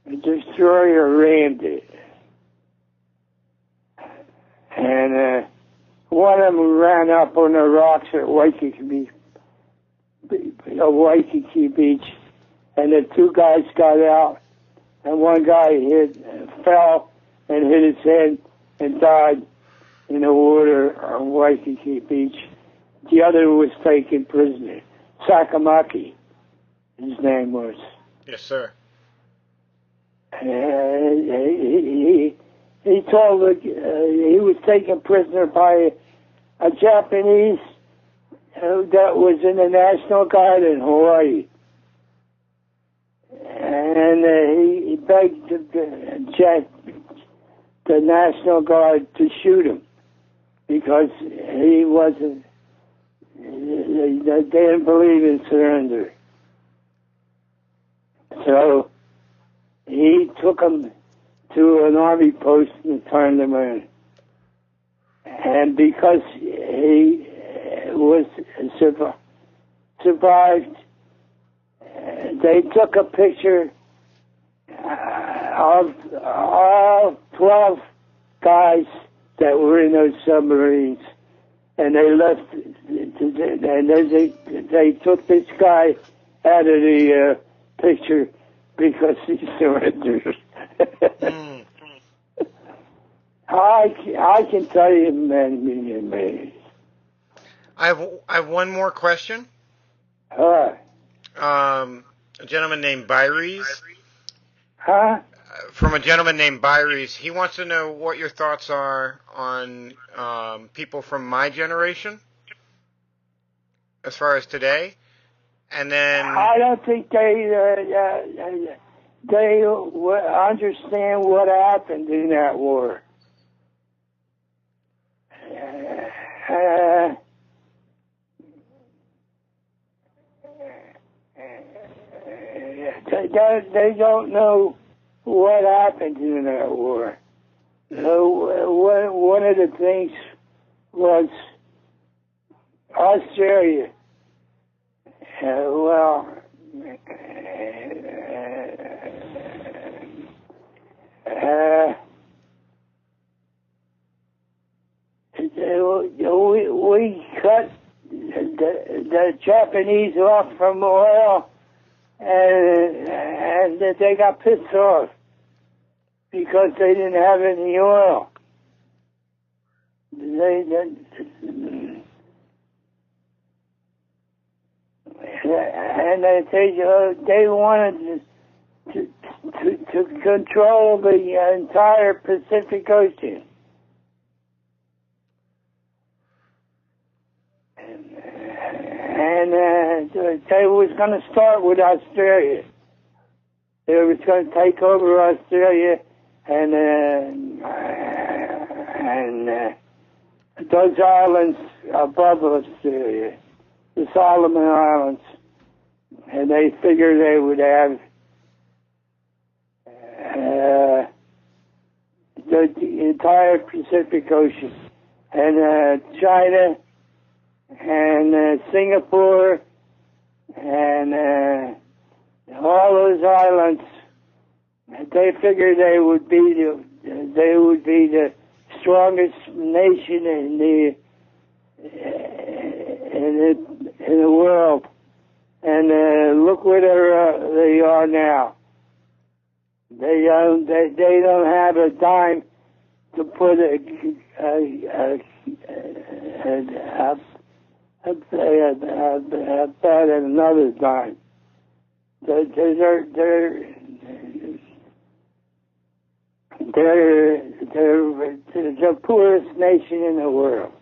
a destroyer rammed it. And one of them ran up on the rocks at Waikiki Beach, and the two guys got out, and one guy fell and hit his head and died in the water on Waikiki Beach. The other was taken prisoner. Sakamaki, his name was. Yes, sir. He told he was taken prisoner by a Japanese that was in the National Guard in Hawaii. And he begged the National Guard to shoot him because he wasn't, they didn't believe in surrender. So he took him to an army post and turned him in. And because he was survived, they took a picture of all 12 guys that were in those submarines, and they left, and they took this guy out of the picture because he surrendered. I can tell you many. I have one more question. A gentleman named Byries. Huh? From a gentleman named Byries. He wants to know what your thoughts are on people from my generation as far as today. And then I don't think they understand what happened in that war. They don't know what happened in that war. One of the things was Australia. We cut the Japanese off from oil, and they got pissed off because they didn't have any oil. They wanted to control the entire Pacific Ocean. And they was going to start with Australia. They was going to take over Australia and those islands above Australia, the Solomon Islands, and they figured they would have the entire Pacific Ocean, and China and Singapore and all those islands. They figured they would be the strongest nation in the world, and look where they are now. They don't have a dime to put about another dime. They're the poorest nation in the world.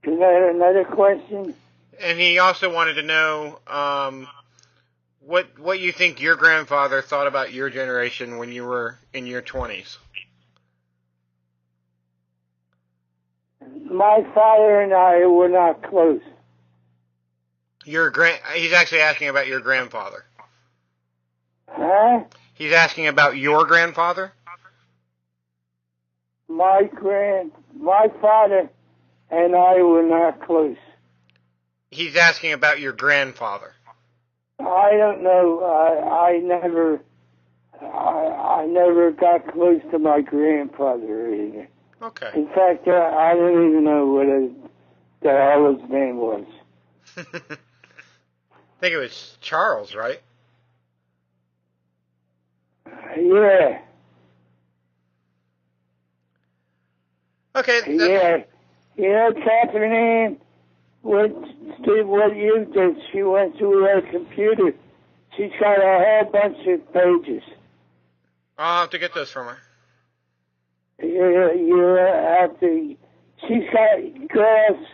Is that another question? And he also wanted to know what you think your grandfather thought about your generation when you were in your 20s. My father and I were not close. He's actually asking about your grandfather. Huh? He's asking about your grandfather? My father and I were not close. He's asking about your grandfather. I don't know. I never got close to my grandfather either. Okay. In fact, I don't even know what the hell his name was. I think it was Charles, right? Yeah. Okay. Yeah. You know, Catherine Ann, what you did, she went through her computer. She's got a whole bunch of pages. I'll have to get those from her. You have to. She's got girls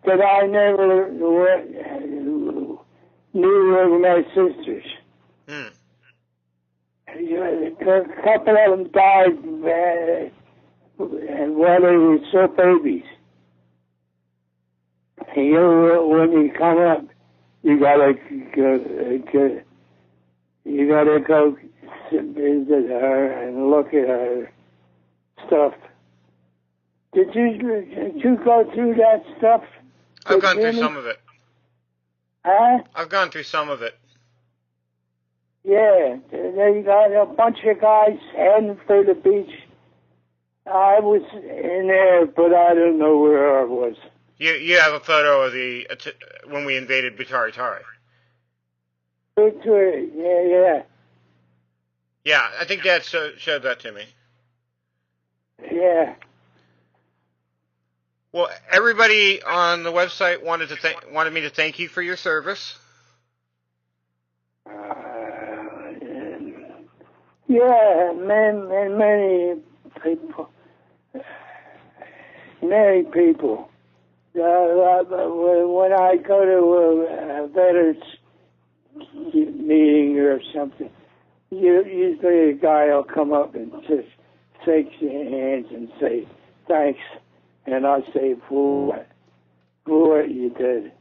that I never knew were my sisters. A couple of them died and while they were still babies. You know, when you come up, you gotta go visit her and look at her stuff. Did you go through that stuff? I've gone through some of it. Huh? I've gone through some of it. Yeah, they got a bunch of guys heading for the beach. I was in there, but I don't know where I was. You have a photo of the when we invaded Batari Tari. Yeah. Yeah, I think Dad showed that to me. Yeah. Well, everybody on the website wanted me to thank you for your service. Yeah, many people. Many people. When I go to a veterans meeting or something, usually a guy will come up and just shake your hands and say thanks, and I say for what you did.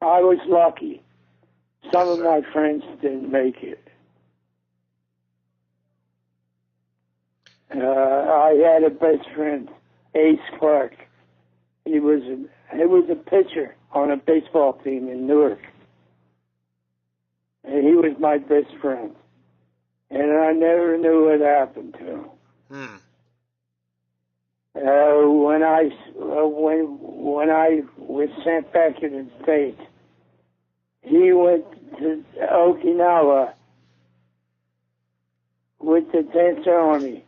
I was lucky. Some of my friends didn't make it. I had a best friend, Ace Clark. He was a pitcher on a baseball team in Newark. And he was my best friend. And I never knew what happened to him. When I was sent back to the States, he went to Okinawa with the 10th Army.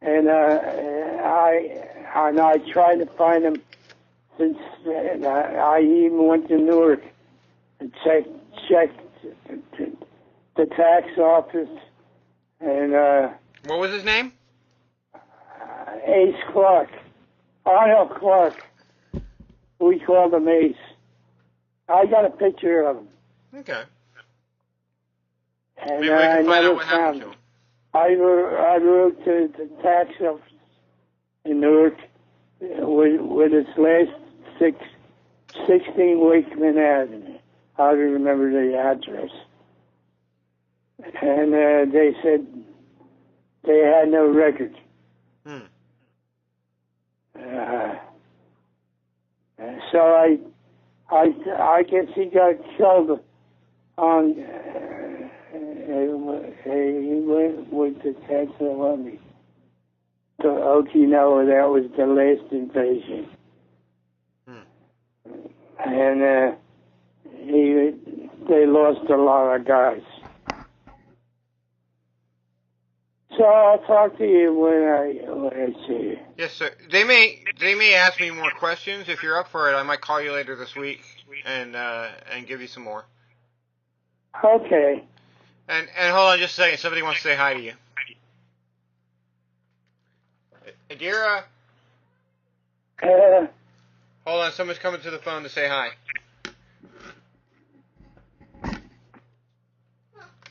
And I tried to find him since I even went to Newark and checked the tax office. And what was his name? Ace Clark, Arnold Clark. We called him Ace. I got a picture of him. Okay. And maybe we can find out what happened to him. I wrote to the tax office in Newark with his last 16 Wakeman Avenue. I don't remember the address. And they said they had no record. So I guess he got killed on. He went with the 10th Army to Okinawa. That was the last invasion. And they lost a lot of guys. So I'll talk to you when I see you. Yes, sir. They may ask me more questions. If you're up for it, I might call you later this week and give you some more. Okay. And hold on just a second. Somebody wants to say hi to you. Adira. Hold on. Someone's coming to the phone to say hi.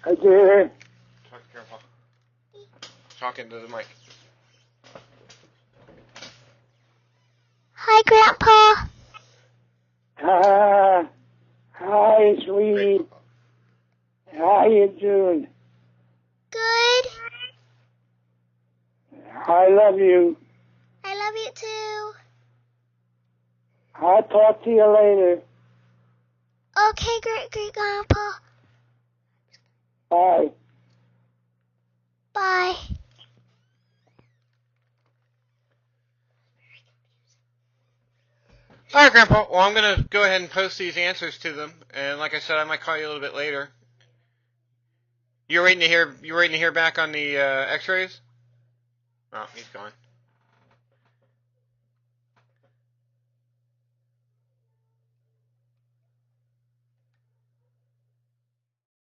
Adira. Talk to Grandpa. Talking to the mic. Hi, Grandpa. Hi, sweetie. How you doing? Good. I love you. I love you too. I'll talk to you later. Okay, great grandpa. Bye. Bye. All right, Grandpa. Well, I'm gonna go ahead and post these answers to them, and like I said, I might call you a little bit later. You're waiting to hear back on the X-rays? Oh, he's gone.